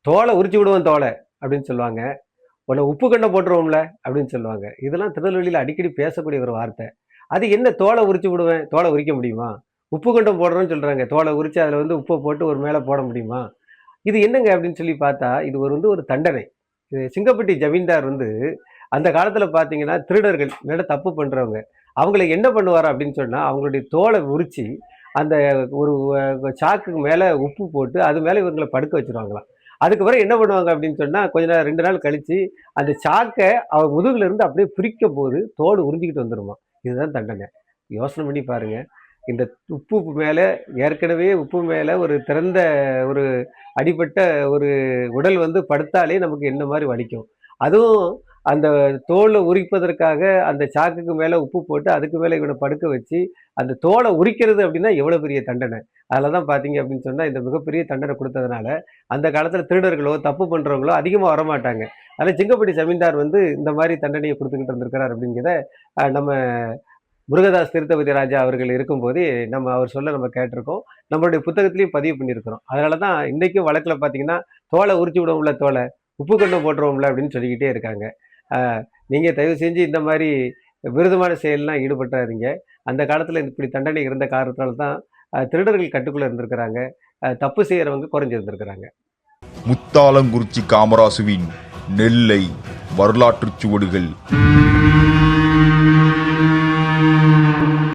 தோலை உரிச்சு விடுவோம் தோலை அப்படின்னு சொல்லுவாங்க. உன்னை உப்பு கண்டம் போட்டுருவோம்ல அப்படின்னு சொல்லுவாங்க. இதெல்லாம் திருநெல்வேலியில் அடிக்கடி பேசக்கூடிய ஒரு வார்த்தை. அது என்ன தோலை உரிச்சு விடுவேன், தோலை உரிக்க முடியுமா? உப்பு கண்டம் போடுறோன்னு சொல்றாங்க. தோலை உரிச்சு அதில் வந்து உப்பை போட்டு ஒரு மேலே போட முடியுமா? இது என்னங்க அப்படின்னு சொல்லி பார்த்தா, இது ஒரு தண்டனை. இது சிங்கப்பட்டி ஜமீன்தார் வந்து அந்த காலத்துல பார்த்தீங்கன்னா, திருடர்கள் இல்லைன்னா தப்பு பண்றவங்க, அவங்கள என்ன பண்ணுவாரு அப்படின்னு சொன்னா, அவங்களுடைய தோலை உரிச்சு, அந்த ஒரு சாக்குக்கு மேல உப்பு போட்டு, அது மேல இவங்கள படுக்க வச்சுருவாங்களாம். அதுக்கு பிறகு என்ன பண்ணுவாங்க அப்படின்னு சொன்னா, கொஞ்ச நேரம் 2 நாள் கழிச்சு, அந்த சாக்க அவ முதுகுல இருந்து அப்படியே பிரிக்கும்போது, தோடு உறிஞ்சிக்கிட்டு வந்துருமாம். இதுதான் தண்டனை. யோசனை பண்ணி பாருங்க. இந்த உப்பு மேல ஏற்கனவே உப்பு மேல ஒரு திறந்த ஒரு அடிபட்ட ஒரு உடல் வந்து படுத்தாலே நமக்கு என்ன மாரி வலிக்கும். அதுவும் அந்த தோல உரிப்பதற்காக அந்த சாக்குக்கு மேல உப்பு போட்டு, அதுக்கு மேல இவன படுக்க வச்சு, அந்த தோல உரிக்கிறது அப்படின்னா எவ்வளவு பெரிய தண்டனை. அதுல தான் பார்த்தீங்க அப்படின்னு சொன்னா, இந்த மிகப்பெரிய தண்டனை குடுத்ததுனால, அந்த காலத்துல திருடர்களோ, தப்பு பண்றவங்களோ அதிகமா வரமாட்டாங்க. ஆனா சிங்கப்பட்டி ஜமீன்தார் வந்து இந்த மாரி தண்டனைய குடுத்துக்கிட்டு இருந்திருக்கிறார் அப்படிங்கிறத, நம்ம முருகதாஸ் திருத்தபதி ராஜா அவர்கள் இருக்கும்போதே அவர் சொல்ல நம்ம கேட்டிருக்கோம். நம்மளுடைய புத்தகத்திலயும் பதிவு பண்ணியிருக்கிறோம். அதனால தான் இன்னைக்கும் வழக்குல பார்த்தீங்கன்னா, "தோல உரிச்சு விடுவோம்ல தோல, உப்பு கண்டம் போட்டுருவோம்ல" அப்படின்னு சொல்லிக்கிட்டே இருக்காங்க. அ நீங்க தயவு செஞ்சு இந்த மாரி விருதமான செயல்லாம் ஈடுபட்டுறாதீங்க. அந்த காலத்துல இப்படி தண்டனை இருந்த காரணத்தால தான் திருடர்கள் கட்டுக்குள்ள இருந்திருக்கிறாங்க. தப்பு செய்யறவங்க குறைஞ்சிருந்திருக்கிறாங்க. முத்தாலங்குறிச்சி காமராசுவின் நெல்லை வரலாற்றுச் சுவடுகள்.